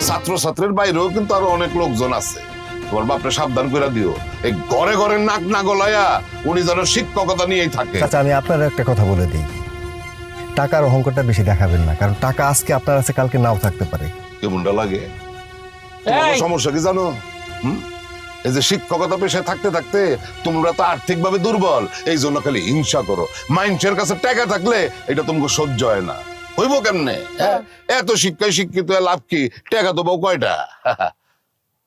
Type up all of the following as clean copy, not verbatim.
ছাত্র ছাত্রীর বাইরেও কিন্তু আরো অনেক লোকজন আছে। তোমার বাপরে সাবধান করে দিও, এই ঘরে ঘরে নাক না গলাইয়া উনি যেন শিক্ষকতা নিয়েই থাকে। আচ্ছা, আমি আপনার একটা কথা বলে দিই, টাকার অহংকারটা বেশি দেখাবেন না, কারণ টাকা আজকে আপনার কাছে কালকে নাও থাকতে পারে। কেমনটা লাগে? সমস্যা কি জানো? এই যে শিক্ষকতা পেশায় থাকতে থাকতে তোমরা তো আর্থিক ভাবে দুর্বল, এই জন্য খালি হিংসা করো। মানুষের কাছে টাকা থাকলে এটা তোমাকে সহ্য হয় না, হইব কেমনে? এত শিক্ষায় শিক্ষিত লাভ কি? টাকা তো বউ কয়টা?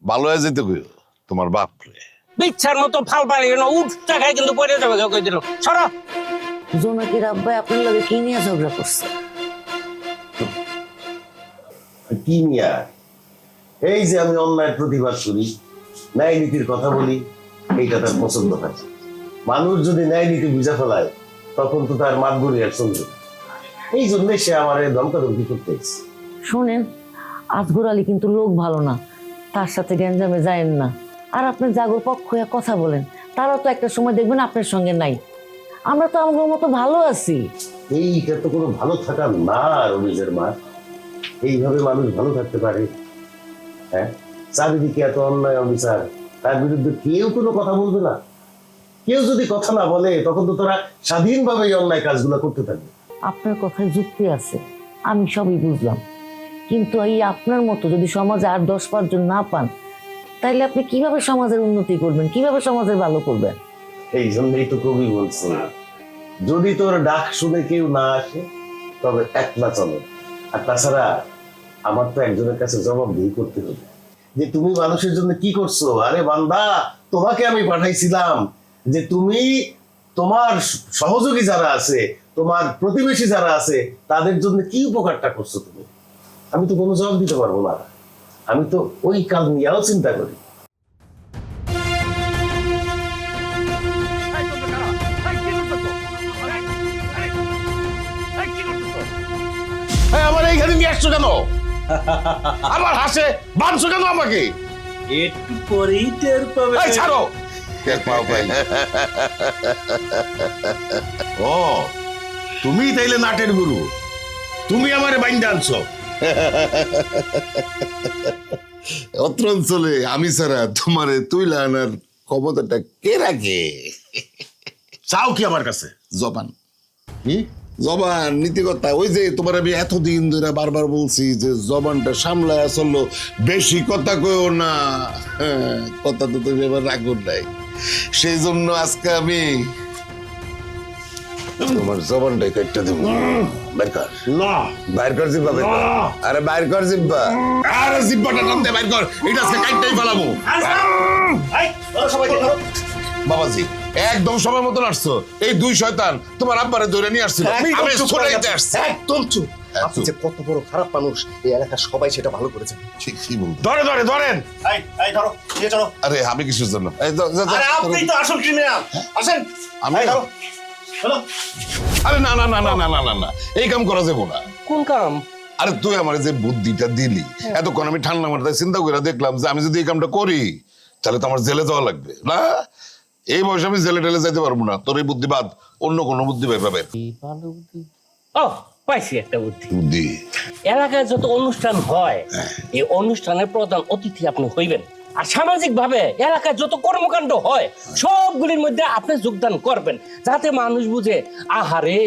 ভালো হয়ে যেতে কইও তোমার বাপরে। বিচ্ছার মতো ফাল পানি না, উঠ টাকায় কিন্তু পড়ে যাবে, কই দিল সরা। জোনাকির আব্বা আপনার লগে কি নিয়ে ঝগড়া করছে? কি নিয়া? এই যে আমি অন্যায় প্রতিবাদ করি, ন্যায় নীতির কথা বলি, এইটা তার পছন্দ হয়। মানুষ যদি ন্যায় নীতি বুঝা ফেলায় তখন তো তার মাতবরি আর চলবে। এই জন্যে সে আমার ধমকাধমকি করতে এসেছে। শোনেন, আজগর আলী কিন্তু লোক ভালো না, তার সাথে গ্যাঞ্জামে যায়েন না। আর আপনি জাগর পক্ষ হয়ে কথা বলেন, তারা তো একটা সময় দেখবেন আপনার সঙ্গে নাই। আমরা তো আমার মতো ভালো আছি। এইটা তো কোনো ভালো থাকার না রবিজের মা। এইভাবে মানুষ ভালো থাকতে পারে? হ্যাঁ, চারিদিকে এত অন্যায় অবিচার, তার বিরুদ্ধে কেউ কোনো কথা বলবে না? কেউ যদি কথা না বলে তখন তো তোরা স্বাধীনভাবে এই অন্যায় কাজগুলো করতে থাকবে। আপনার কথায় যুক্তি আছে, আমি সবই বুঝলাম, কিন্তু এই আপনার মতো যদি সমাজে আর 10-5 জন না পান, তাইলে আপনি কিভাবে সমাজের উন্নতি করবেন, কিভাবে সমাজের ভালো করবেন? এই জন্যই তো কবি বলছে, যদি তোর ডাক শুনে কেউ না আসে তবে একলা চলো। আর তাছাড়া আমার তো একজনের কাছে জবাবদিহি করতে হবে যে তুমি মানুষের জন্য কি করছো। আরে বান্দা, তোমাকে আমি পাঠাইছিলাম যে তুমি তোমার সহযোগী যারা আছে, তোমার প্রতিবেশী যারা আছে, তাদের জন্য কি উপকারটা করছো তুমি। আমি তো কোনো জবাব দিতে পারবো না, আমি তো ওই কাল নিয়েও চিন্তা করি। আমার এইখানে নিয়ে আসছো কেন? আমার হাসে বানছো কেন আমাকে? একটু পরেই টের পাবে। এই ছাড়ো। টের পাও ভাই। ও, তুমি তাইলে নাটের গুরু, তুমি আমারে বাইন্দা আনছো। অত্র অঞ্চলে আমি ছাড়া তোমারে তুইলা আনার ক্ষমতাটা কে রাখে? চাও কি আমার কাছে? জবান। জবান, নীতিকতা। ওই যে তোমার আমি এতদিন ধরে বারবার বলছি যে জবানটা সামলায় চললো, বেশি কথা কইও না। কথা তো তুমি এবার রাখুন নাই, সেই জন্য আজকে আমি তোমার জবানটাই কাটতে দেবো। বাইর কর। না, বাইর কর জিব্বা, বাইর কর। আরে বাইর কর জিব্বা। আরে জিব্বাটা নামতে বাইর কর, এটা আজকে কাটতেই ফেলাবো। বাবাজি, একদম সময় মতন আসছো। এই দুই শয়তান তোমার আব্বারে ধরে নিয়ে আসছিল, আমি ছড়াইতে আসছি। একদম চুপ। আপনি যে কত বড় খারাপ মানুষ, এই এলাকার সবাই সেটা ভালো করেছে। ঠিকই বলতো। ধরেন। এই ধরো, নিয়ে চলো। আরে আমি কিসের জন্য? আরে আপনি তো আসল ক্রিমিনাল, আসেন। আমি? ধরো, চলো। আরে না না না না না না না না, এই কাম করা যাবো না। কোন কাম? আরে তুই আমার যে বুদ্ধিটা দিলি, এতক্ষণ আমি ঠান্ডা মাথায় চিন্তা করে দেখলাম যে আমি যদি এই কামটা করি তাহলে তো আমার জেলে যাওয়া লাগবে না। এই বয়সে আমি জেলে টেলে যাইতে পারবো না। তোর এই বুদ্ধি বাদ, অন্য কোনো বুদ্ধি বের পাবে। ও, পাইছি একটা বুদ্ধি। বুদ্ধি? এলাকায় যত অনুষ্ঠান হয়, এই অনুষ্ঠানের প্রধান অতিথি আপনি হইবেন। আর সামাজিক ভাবে এলাকায় যত কর্মকাণ্ড হয় সবগুলির মধ্যে আপনি যোগদান করবেন, যাতে মানুষ বুঝে আহারে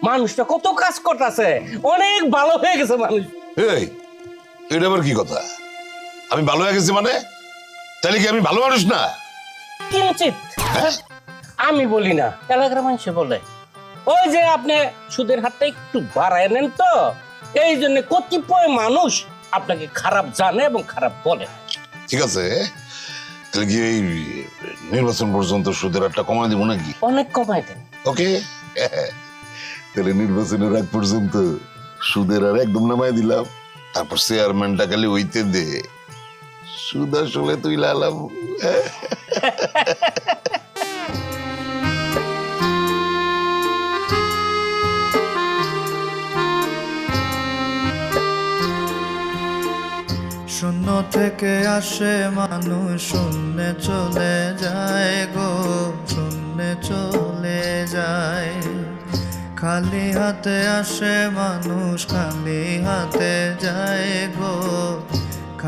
মানুষটা কত কাজ করতেছে, অনেক ভালো হয়ে গেছে মানুষ। এই, এটা আবার কি কথা? আমি ভালো হয়ে গেছি মানে? তাহলে কি আমি ভালো মানুষ না? কিঞ্চিত। আমি বলি না, এলাকার মানুষ বলে। ওই যে আপনি সুদের হাতটা একটু বাড়ায় নেন, তো এই জন্য কতিপয় মানুষ আপনাকে খারাপ জানে এবং খারাপ বলে। ঠিক আছে, তাহলে কি এই নির্বাচন পর্যন্ত সুদের হারটা কমাই দিব নাকি? অনেক কমাই দেন। ওকে, তাহলে নির্বাচনের আগ পর্যন্ত সুদের হার একদম নামাই দিলাম, তারপর চেয়ারম্যানটা খালি হইতে দে, সুদ আসলে তুই লালাম। শূন্য থেকে আসে মানুষ, শূন্যে চলে যায় গো, শূন্যে চলে যায়। খালি হাতে আসে মানুষ, খালি হাতে যায় গো,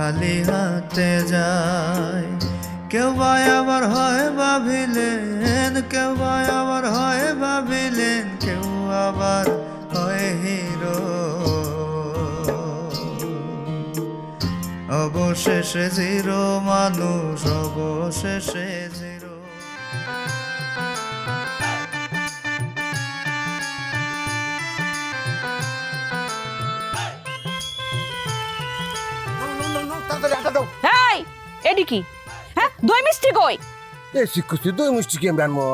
খালি হাতে যায়। কেউ বা আবার হয় ভাবিলেন, কেউ বা আবার হয় ভাবিলেন, কেউ আবার হয় হিরো। অবশেষে জিরো মানুষ, অবশেষে জিরো। এই এডি কি হ্যাঁ দই মিষ্টি কই এ শিক্ষুছি দুই মিষ্টি কেমন আনবো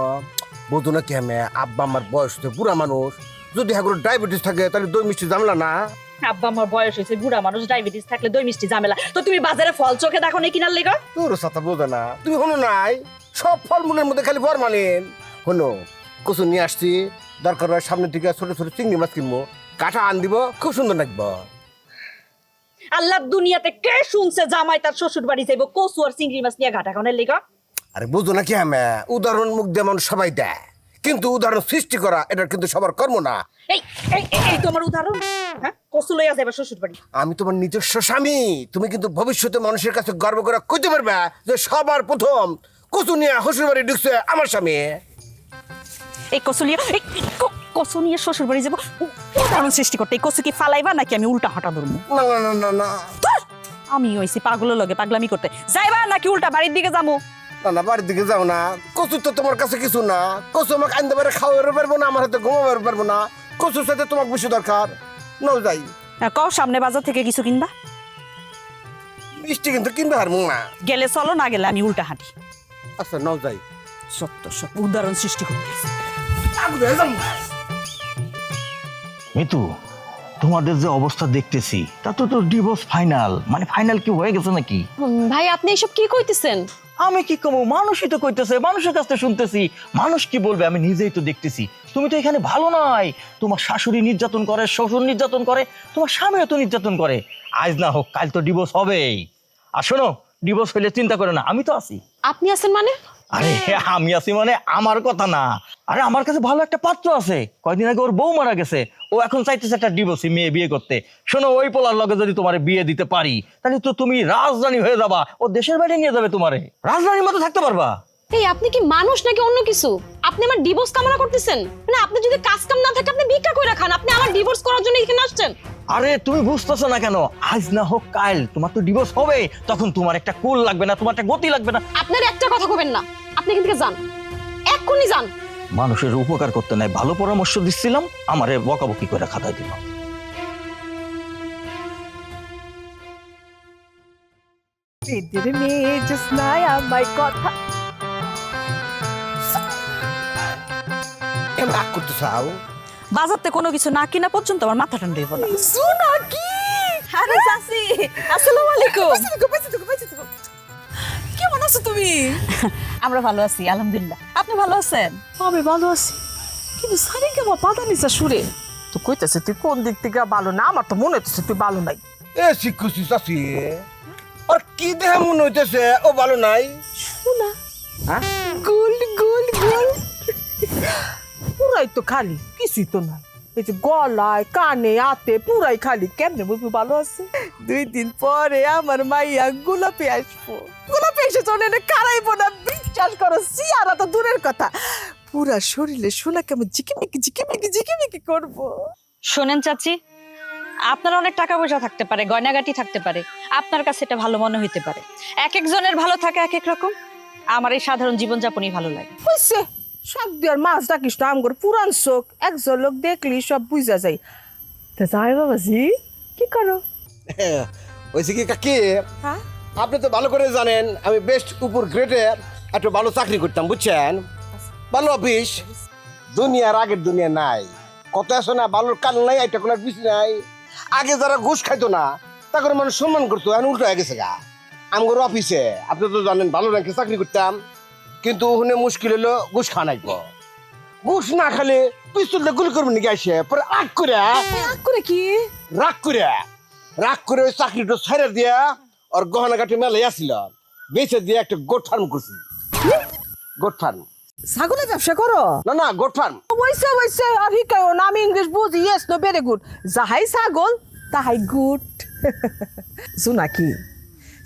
বলতো না কেমন আব্বা আমার বয়স তো বুড়া মানুষ, যদি হাগুলো ডায়াবেটিস থাকে তাহলে দই মিষ্টি জানলা না। আব্বা আমার বয়স হয়েছে, বুড়া মানুষ ডায়াবেটিস থাকলে দই মিষ্টি ঝামেলা। তো তুমি বাজারে ফল চোখে দেখো না কিনার লেগা? তোর সাথে বোঝে না তুমি হনো নাই, সব ফলমূলের মধ্যে খালি ফরমালিন। হনো কচু নিয়ে আসছি, দরকার হয় সামনে থেকে ছোট ছোট চিংড়ি মাছ কিনবো, কাঁটা আন দিব, খুব সুন্দর লাগবো। আল্লাহ দুনিয়াতে কে শুনছে জামাই তার শ্বশুর বাড়ি যাইব কচু আর চিংড়ি মাছ নিয়ে ঘাটা খাওয়ানোর লেগা? আরে বুঝো না কি আমি উদাহরণ মুখ দিয়ে মানুষ সবাই দেয়, কিন্তু উদাহরণ সৃষ্টি করা এটা কিন্তু সবার কর্ম না। এই এই এই তোমার উদাহরণ, হ্যাঁ কচু লইয়া যাইবা শ্বশুর বাড়ি। আমি তোমার নিজস্ব স্বামী, তুমি কিন্তু ভবিষ্যতে মানুষের কাছে গর্ব করে কইতে পারবে যে সবার প্রথম কচু নিয়ে শ্বশুর বাড়ি ঢুকছে আমার স্বামী। এই কচু নিয়ে কচু নিয়ে শ্বশুর বাড়ি যাবো উদাহরণ সৃষ্টি করতে, এই কচু কি ফালাইবা নাকি আমি উল্টা হাঁটা ধরবো? না না না না না ধুর, আমি হইছি পাগলের লগে পাগলামি করতে, যাইবা নাকি উল্টা বাড়ির দিকে যাবো? না না বাড়ির দিকে যাও না, কচু তো তোমার কাছে কিছু না, কচু আমাকে আনতে পারে খাওয়াতে পারবো না, আমার হাতে ঘুমাতে পারবো না, কচুর সাথে তোমাকে বেশি দরকার। নাও যাই। কও সামনে বাজার থেকে কিছু কিনবা? মিষ্টি কিন্তু কিনবে হারমু না। গেলে চলো, না গেলে আমি উল্টা হাঁটি। আচ্ছা নাও যাই। সত্য সব উদাহরণ সৃষ্টি করতে। মিতু, তোমাদের যে অবস্থা দেখতেছি তাতে তো ডিভোর্স ফাইনাল, মানে ফাইনাল কি হয়ে গেছে নাকি? ভাই আপনি এসব কি কইতেছেন? আমি কি কমো, মানুষই তো কইতেছে, মানুষের কাছ থেকে শুনতেছি। মানুষ কি বলবে আমি নিজেই তো দেখতেছি। তুমি তো এখানে ভালো নাই, তোমার শাশুড়ি নির্যাতন করে, শ্বশুর নির্যাতন করে, তোমার স্বামীও তো নির্যাতন করে। আজ না হোক কাল তো ডিভোর্স হবেই। আর শোনো, ডিভোর্স হইলে চিন্তা করো না, আমি তো আছি। আপনি আছেন মানে? আরে আমি আছি মানে আমার কথা না, আরে আমার কাছে ভালো একটা পাত্র আছে, কয়দিন আগে ওর বউ মারা গেছে, ও এখন চাইতেছে একটা ডিভোর্সি মেয়ে বিয়ে করতে। শোনো, ওই পোলার লগে যদি তোমার বিয়ে দিতে পারি তাহলে তো তুমি রাজরানী হয়ে যাবা, ও দেশের বাইরে নিয়ে যাবে তোমারে, রাজরানীর মতো থাকতে পারবা। এই আপনি কি মানুষ নাকি অন্য কিছু? আপনি আমার ডিভোর্স কামনা করতেছেন? মানে আপনি যদি কাজ কাম না থাকে আপনি ভিক্ষা কইরা খান, আপনি আমার ডিভোর্স করার জন্য এখানে আসছেন? আরে তুমি বুঝতেছো না কেন? আজ না হোক কাল তোমার তো ডিভোর্স হবে, তখন তোমার একটা কুল লাগবে না, তোমার একটা গতি লাগবে না। আপনার একটা কথা কইবেন না, আপনি এখান থেকে যান, এক্ষুনি যান। মানুষের উপকার করতে নাই ভালো পরামর্শ দিচ্ছিলাম, আমারে বকাবকি করে খাতায় দিল। কথা কেন রাগ করতে চাও? বাজারতে কোনো কিছু না কিনা পর্যন্ত আমার মাথা ঠান্ডা হইব না। সুনা কি? আরে চাচি, আসসালামু আলাইকুম। কেমন আছো তুমি? আমরা ভালো আছি আলহামদুলিল্লাহ। আপনি ভালো আছেন? আমি ভালো আছি, কিন্তু সারিকা আমার পাতা নিচা সুরে তো কইতেছে তুই কোন দিক থেকে ভালো না, আমার তো মনে হচ্ছে তুই ভালো নাই। এ শিক্ষুছি চাষি, আর কি দেহে মনে হইতেছে ও ভালো নাই? শোনা গোল্ড গোল্ড গোল্ড পুরাই তো খালি, কিছুই তো নাই। এই যে গলায় কানে হাতে পুরাই খালি, কেমনে বলবি ভালো আছে? 2 দিন পরে আমার মাইয়া গোলাপে আসবো, গোলাপে এসে চলে কারাইবো না, বিশ্বাস করো সিয়ারা তো দূরের কথা, পুরা শরীরে শোনা কেমন জিকিমিকি জিকিমিকি জিকিমিকি করবো। শোনেন চাচি, আপনার অনেক টাকা পয়সা থাকতে পারে, গয়নাগাটি থাকতে পারে, আপনার কাছে এটা ভালো মনে হইতে পারে। এক একজনের ভালো থাকে এক এক রকম। আমার এই সাধারণ জীবনযাপনই ভালো লাগে। হইছে সব দিয়ার মাছ ডাকিস না, আমগর পুরান চোখ, একজন লোক দেখলি সব বুঝা যায়। তা যাই বাবাজি, কি করো? হয়েছে কি কাকি, হ্যাঁ আপনি তো ভালো করে জানেন আমি বেস্ট উপর গ্রেডের একটা ভালো চাকরি করতাম, বুঝছেন? ভালো অফিস, দুনিয়ার আগের দুনিয়া নাই, কত আছে না, ভালোর কাল নাই, একটা কোনার পিছ নাই। আগে যারা ঘুষ খাইতো না তাকে মানুষ সম্মান করতো, এখন উল্টো হয়ে গেছে গা। আমার অফিসে আপনি তো জানেন ভালো র্যাঙ্কে চাকরি করতাম, কিন্তু ওখানে মুশকিল হলো ঘুষ খাওয়া নাইব। ঘুষ না খালে পিস্তলটা গুলি করবেন নাকি আসে, পরে রাগ করে কি রাগ করে ওই চাকরিটা ছেড়ে দিয়া ওর গহনা কাঠি মেলে আসছিল, বেঁচে দিয়ে একটা গোট ফার্ম করছি। Goat farm? ছাগলের ব্যবসা করো? না না, গোট ফার্ম। অবশ্যই আর হিকায়ও না, আমি ইংলিশ বুঝি, ইয়েস নো ভেরি গুড। যাহাই ছাগল তাহাই গুড। শোনা কি,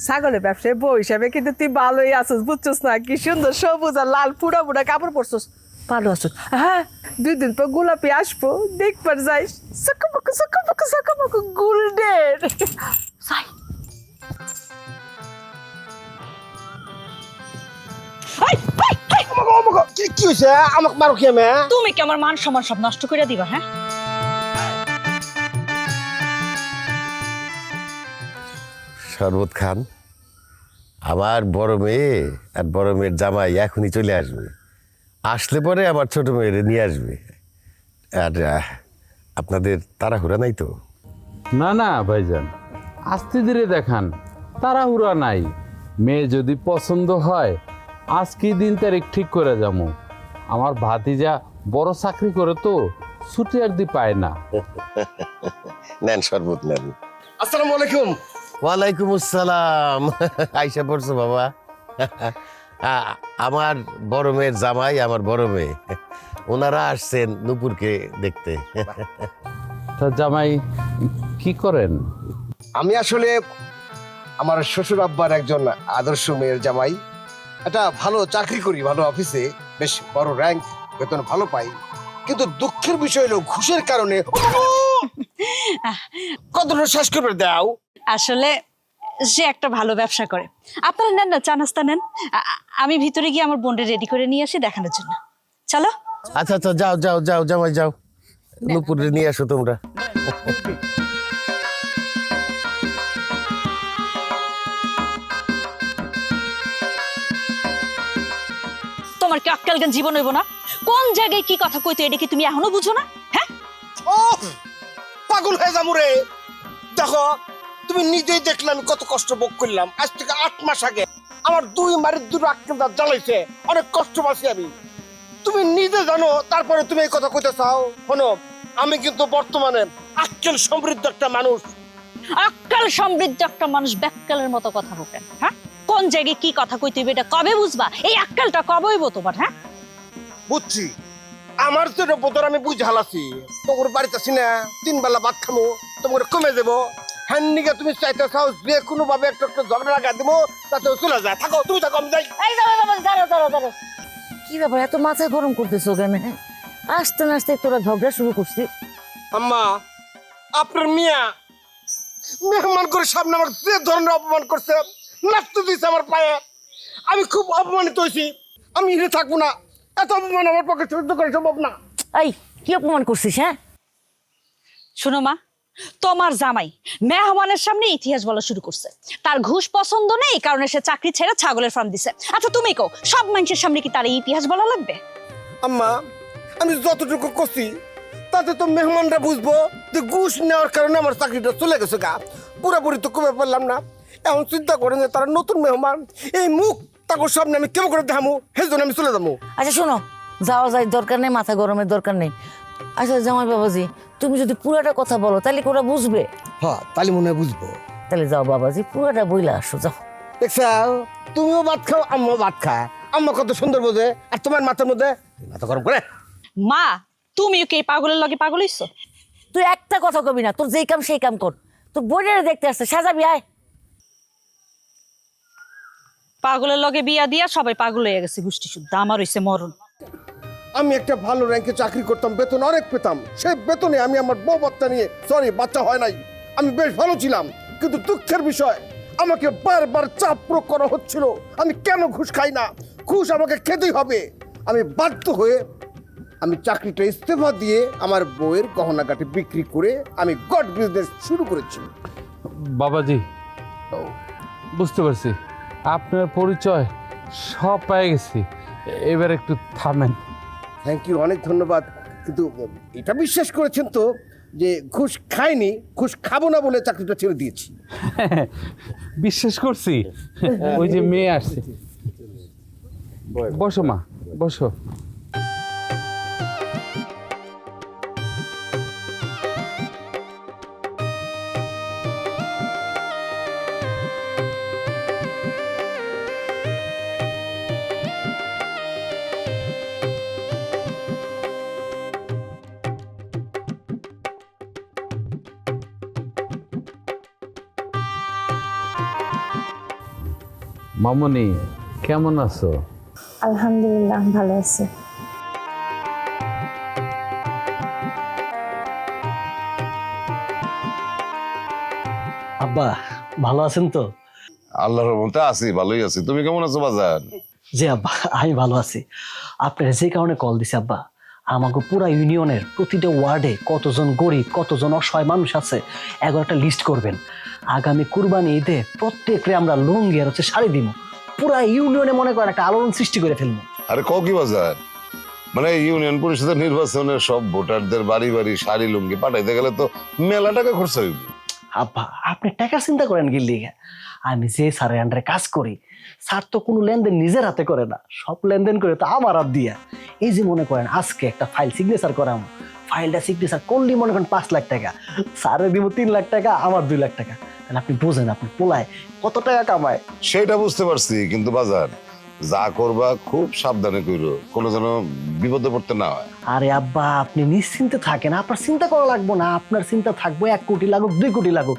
ছাগলের ব্যবসায় বউ হিসাবে কিন্তু তুই ভালোই আছিস বুঝছিস না কি সুন্দর সবুজ আর লাল পুরা পুরা কাপড় পরছিস ভালো আছিস হ্যাঁ 2 দিন পর গোলাপি আসবো দেখবার যাইস সকামুকু গোল্ডেন যাই কি হয়েছে আমাকে মারো কি আমি তুমি কি আমার মান সম্মান সব নষ্ট করে দিবা? হ্যাঁ, শরবত খান, আমার বড় মেয়ে আর বড় মেয়ের জামাই এখনই চলে আসবে। আসলে পরে আমার ছোট মেয়েরে নিয়ে আসবে। আর আপনাদের তাড়াহুড়া নাই তো? না না ভাইজান, আস্তে ধীরে দেখান, তাড়াহুড়া নাই। মেয়ে যদি পছন্দ হয় আজকে দিন তারিখ ঠিক করে যাবো। আমার ভাতিজা বড় চাকরি করে তো, ছুটি আর দি পায় না। নেন শরবত নেন। আসসালামু আলাইকুম। ওয়ালাইকুম আসসালাম। আইসা পড়ছো বাবা। আমার বড় মেয়ের জামাই, আমার বড় মেয়ে, ওনারা আসছেন নুপুরকে দেখতে। তা জামাই কি করেন? আমি আসলে আমার শ্বশুর আব্বার একজন আদর্শ মেয়ের জামাই। একটা ভালো চাকরি করি, ভালো অফিসে, বেশ বড় র্যাঙ্ক, বেতন ভালো পাই। কিন্তু দুঃখের বিষয় হলো ঘুষের কারণে কতটা শ্বাস করবে দাও। আসলে সে একটা ভালো ব্যবসা করে। আপনারা নেন না, চা নাস্তা নেন। আমি ভিতরে গিয়ে আমার বোনকে রেডি করে নিয়ে আসি দেখানোর জন্য। চলো। আচ্ছা আচ্ছা, যাও যাও যাও জামাই যাও, নুপুরে নিয়ে আসো তোমরা। তোমার কি আক্কেল জ্ঞান জীবন হইব না? কোন জায়গায় কি কথা কইতো এটা কি তুমি এখনো বুঝো না? হ্যাঁ, ও পাগল হয়ে যাবো রে। দেখো, তুমি নিজেই দেখলে আমি কত কষ্ট ভোগ করলাম। আজ থেকে 8 মাস আগে আমার 2 মারের 2 আক্কেল দাঁত জ্বালাইছে, অনেক কষ্ট পাচ্ছি আমি। তুমি নিজে জানো, তারপরে তুমি এই কথা কইতে চাও? শোনো, আমি কিন্তু বর্তমানে আক্কেল সমৃদ্ধ একটা মানুষ। আক্কেল সমৃদ্ধ একটা মানুষ ব্যাক্কেলের মতো কথা বলেন? হ্যাঁ, কোন জায়গায় কি কথা কইতে হইবে এটা কবে বুঝবা? এই আক্কেলটা কবে হইব তোমার? হ্যাঁ, বুঝছি, আমার তো এটা বোধহয় আমি বুঝে হালাছি। তোমার বাড়িতে আছি না, 3 বেলা ভাত খামো, তোমার কমে দেবো। হ্যান্ডিকে তুমি চাইতে চাও যে কোনো ভাবে একটা ঝগড়া লাগা দেবো, তাতে চলে যায়। থাকো, তুমি থাকো, আমি যাই। এই দাঁড়াও। কি ব্যাপার এত মাথা গরম করতেছো কেন? আসতে না আসতে তোরা ঝগড়া শুরু করছি। আম্মা, আপনার মিয়া মেহমান করে সামনে আমার যে ধরনের অপমান করছে, নাচতে দিয়েছে আমার পায়ে, আমি খুব অপমানিত হয়েছি। আমি হিরে থাকবো না, এত অপমান আমার পক্ষে সহ্য করা সম্ভব না। এই কি অপমান করছিস? হ্যাঁ, শোনো মা, তোমার জামাই মেহমানের সামনে ইতিহাস বলা শুরু করছে। তার ঘুষ পছন্দ নেই, এই কারণে সে চাকরি ছেড়ে ছাগলের ফার্ম দিছে। আচ্ছা তুমি কও, সব মানুষের সামনে কি তার এই ইতিহাস বলা লাগবে? আম্মা, আমি যতটুকু করছি তাতে তো মেহমানরা বুঝবো যে ঘুষ নেওয়ার কারণে আমার চাকরিটা চলে গেছে গা। পুরোপুরি তো কমে পারলাম না। এখন চিন্তা করেন যে তারা নতুন মেহমান, এই মুখ তাকে সামনে আমি কেমন করে দেখামো, সেই জন্য আমি চলে যাবো। আচ্ছা শোনো, যাওয়া যায় দরকার নেই, মাথা গরমের দরকার নেই। আচ্ছা জামাই বাবাজি, তুমি যদি পুরাটা কথা বলো তাহলে ওরা বুঝবে। হ্যাঁ, তাহলে মনে হয় বুঝবো। তাহলে যাও বাবাজি, পুরাটা বইলা আসো, যাও। দেখছাও, তুমিও ভাত খাও, আম্মাও ভাত খায়। আম্মা কত সুন্দর বোঝে, আর তোমার মাথার মধ্যে মাথা গরম করে। মা, তুমিও কি এই পাগলের লগে পাগল হইছো? তুই একটা কথা কবি না, তোর যেই কাম সেই কাম কর। তোর বোনের দেখতে আসছে, সাজাবি আয়। পাগলের লগে বিয়া দিয়া সবাই পাগল হয়ে গেছে গোষ্ঠী শুদ্ধ। আমার হইছে মরণ। আমি একটা ভালো র্যাঙ্কে চাকরি করতাম, বেতন অনেক পেতাম। সেই বেতনে আমি আমার বউ বাচ্চা নিয়ে, সরি বাচ্চা হয় নাই, আমি বেশ ভালো ছিলাম। কিন্তু দুঃখের বিষয়, আমাকে বারবার চাপ প্রয়োগ করা হচ্ছিল। আমি কেন ঘুষ খাই না, ঘুষ আমাকে খেতেই হবে। আমি বাধ্য হয়ে আমি চাকরিটা ইস্তফা দিয়ে আমার বউয়ের গহনাগাটি বিক্রি করে আমি গড বিজনেস শুরু করেছি। বাবাজি, বুঝতে পারছি, আপনার পরিচয় সব পেয়ে গেছি। এবার একটু থামেন। থ্যাংক ইউ, অনেক ধন্যবাদ। কিন্তু এটা বিশ্বাস করেছেন তো যে ঘুষ খাইনি, ঘুষ খাবো না বলে চাকরিটা ছেড়ে দিয়েছি? বিশ্বাস করছি। ওই যে মেয়ে আসছে, বসো মা, বসো। মামনি কেমন আছো? আলহামদুলিল্লাহ ভালো আছি। আব্বা ভালো আছেন তো? আল্লাহর রহমতে আছি, ভালোই আছি। তুমি কেমন আছো বাজান? জি আব্বা আমি ভালো আছি। আপনার যে কারণে কল দিছি আব্বা, আমাকে পুরা ইউনিয়নের প্রতিটা ওয়ার্ডে কতজন গরিব কতজন অসহায় মানুষ আছে এগুলো একটা লিস্ট করবেন। আগামী কুরবানি ঈদে প্রত্যেকরে আমরা লুঙ্গি আর হচ্ছে শাড়ি দিব। পুরা ইউনিয়নে মনে করেন একটা আলোড়ন সৃষ্টি করে ফেলবো। আরে ক কি বাজার, মানে ইউনিয়ন পরিষদের নির্বাচনের সব ভোটারদের বাড়ি বাড়ি শাড়ি লুঙ্গি পাঠাইতে গেলে তো মেলা টাকা খরচ হইব। আব্বা আপনি টাকা চিন্তা করেন গিল্লি, আমি যে স্যারের আন্ডারে কাজ করি, স্যার তো কোনো লেনদেন নিজের হাতে করে না, সব লেনদেন করে তো আমার হাত দিয়া। এই যে মনে করেন আজকে একটা ফাইল সিগনেচার করাম, ফাইলটা সিগনেচার করলেই মনে করেন 5 লাখ টাকা, স্যারে দিব 3 লাখ টাকা, আমার 2 লাখ টাকা। তাহলে আপনি বোঝেন আপনি পোলায় কত টাকা কামায়। সেটা বুঝতে পারছি, কিন্তু বাজার যা করবা খুব সাবধানে কইরো, কোনো যেন বিপদে পড়তে না হয়। আরে আব্বা আপনি নিশ্চিন্তে থাকেন, আপনার চিন্তা করা লাগবো না। আপনার চিন্তা থাকবো 1 কোটি লাগুক 2 কোটি লাগুক,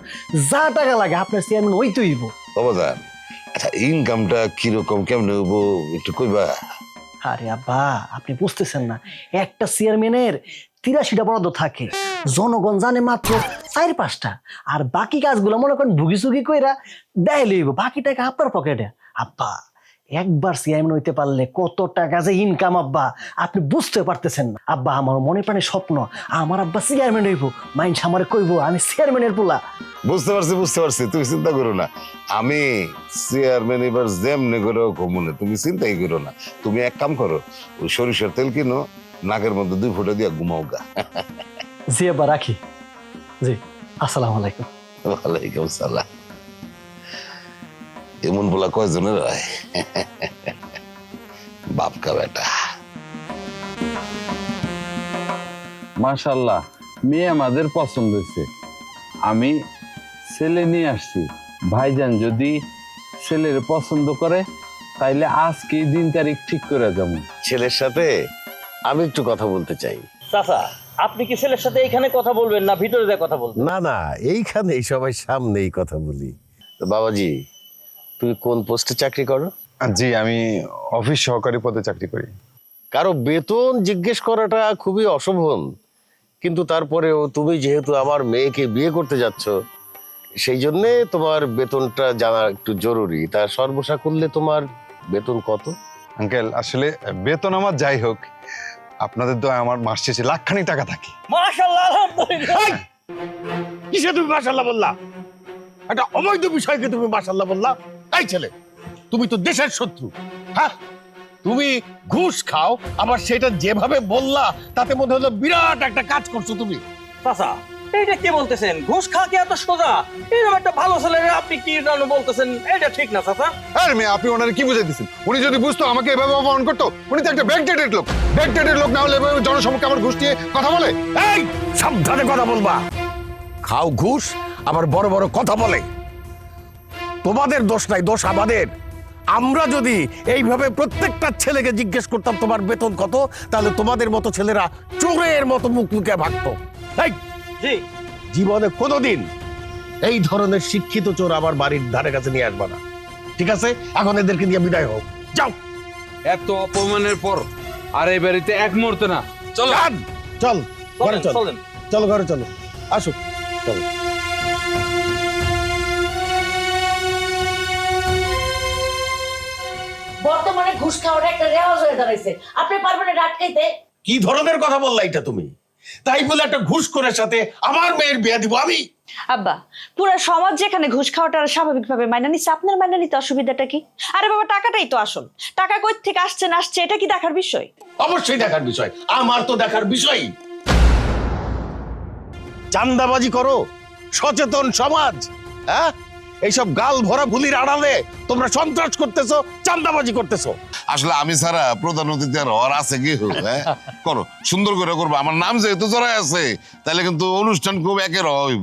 যা টাকা লাগে আপনার চেয়ারম্যান হইতে হইব। ও বাজার, আচ্ছা ইনকামটা কিরকম কেমনে হইব একটু কইবা? আরে আব্বা আপনি বুঝতেছেন না, একটা চেয়ারম্যানের 83টা বরাদ্দ থাকে, জনগণ জানে মাত্র 4-5টা, আর বাকি কাজগুলো মনে করেন ভুগি চুগি কইরা দেয় লইব, বাকি টাকা আপনার পকেটে। আব্বা একবার চেয়ারম্যান হইতে পারলে কত টাকা যে ইনকাম আব্বা আপনি বুঝতে পারতেছেন না। আব্বা আমার মনে প্রাণে স্বপ্ন আমার আব্বা চেয়ারম্যান হইব, মাইন্স আমারে কইব আমি চেয়ারম্যানের পোলা। বুঝতে পারছি, তুমি চিন্তা করো না। আমি চেয়ারম্যান এবার যেমনি করে ঘুমনে, তুমি চিন্তাই করো না। তুমি এক কাম করো, ওই সরিষার তেল কিনো, নাকের মধ্যে 2 ফোঁটা দিয়া ঘুমাও গা। জি আব্বা রাখি। জি আসসালামু আলাইকুম। ওয়ালাইকুম সালাম। এমন বলা কয়জনের হয়? বাপকা বেটা। মাশাআল্লাহ, মেয়ে আমাদের পছন্দ হয়েছে। আমি ছেলে নিয়ে আসছি। ভাইজান যদি ছেলের পছন্দ করে তাইলে আজকে দিন তারিখ ঠিক করে যাবো। ছেলের সাথে আমি একটু কথা বলতে চাই। চাচা আপনি কি ছেলের সাথে এইখানে কথা বলবেন না ভিতরে যা কথা বলবেন? না না, এইখানেই সবাই সামনেই কথা বলি। তো বাবাজি, তুমি কোন পোস্টে চাকরি করো? জি, আমি অফিস সহকারী পদে চাকরি করি। কারো বেতন জিজ্ঞেস করাটা খুবই অশোভন, কিন্তু তারপরেও তুমি যেহেতু আমার মেয়েকে বিয়ে করতে যাচ্ছ, সেই জন্যে তোমার বেতনটা জানা একটু জরুরি। তা সর্বসা করলে তোমার বেতন কত? আঙ্কেল আসলে বেতন আমার যাই হোক, আপনাদের দয়া আমার মাস শেষে লাখখানিক টাকা থাকে। মাশাআল্লাহ আলহামদুলিল্লাহ। কিসে তুমি মাশাআল্লাহ বললা? একটা অবৈধ বিষয়কে তুমি মাশাআল্লাহ বললা? এই ছেলে, তুমি তো দেশের শত্রু। হ্যাঁ, তুমি ঘুষ খাও, আবার সেটা যেভাবে বললা তাতে মনে হলো বিরাট একটা কাজ করছো তুমি। চাচা এইটা কি বলতেছেন? ঘুষ খাওয়া কি এত সোজা? এরকম একটা ভালো ছেলে আপনি কি জন্য বলতেছেন? এটা ঠিক না চাচা। আরে মেয়ে, আপনি ওনারে কি বুঝাইতেছেন? উনি যদি বুঝতো আমাকে এভাবে অপমান করতো, উনি তো একটা ব্যাকডেটেড লোক। ব্যাকডেটেড লোক না হলে এভাবে জনসমক্ষে আমার ঘুষ নিয়ে কথা বলে? এই সাবধানে কথা বলবা। খাও ঘুষ, আবার বড় বড় কথা বলে। তোমাদের দোষ নাই, দোষ আমাদের। আমরা যদি এইভাবে প্রত্যেকটা ছেলেকে জিজ্ঞেস করতাম তোমার বেতন কত, তাহলে তোমাদের মতো ছেলেরা চোরের মতো মুখ লুকিয়ে ভাগতো। এই জি, জীবনে কোনোদিন এই ধরনের শিক্ষিত চোর আমার বাড়ির ধারে কাছে নিয়ে আসবা না, ঠিক আছে? এখন এদেরকে নিয়ে বিদায় হোক, যাও। এত অপমানের পর আর এই বাড়িতে এক মুহূর্ত না। চল চল ঘরে চল, চলেন। চলো ঘরে চলো, আসো চলো। বর্তমানে ঘুষ খাওয়ার একটা রেওয়াজ হয়ে দাঁড়াইছে, আপনি পারবেন এটা আটকাইতে? কি ধরনের কথা বললা এটা তুমি? তাই বলে একটা ঘুষখোরের সাথে আমার মেয়ের বিয়ে দিব আমি? আব্বা পুরো সমাজ যেখানে ঘুষ খাওয়াটা স্বাভাবিকভাবে মাইনা নিচ্ছে, আপনার মাইনা নিতে অসুবিধাটা কি? আরে বাবা টাকাটাই তো আসল, টাকা কই থেকে আসছে না আসছে এটা কি দেখার বিষয়? অবশ্যই দেখার বিষয়, আমার তো দেখার বিষয়। চান্দাবাজি করো, সচেতন সমাজ, হ্যাঁ? এইসব গাল ভরা ভুলির আড়ালে তোমরা সন্ত্রাস করতেছো, চান্দাবাজি করতেছো। আসলে আমি ছাড়া প্রধান অতিথি আর হওয়ার আছে কি? হ্যাঁ করো, সুন্দর করে করবো। আমার নাম যেহেতু জড়াই আছে, তাহলে কিন্তু অনুষ্ঠান খুব একের হয়।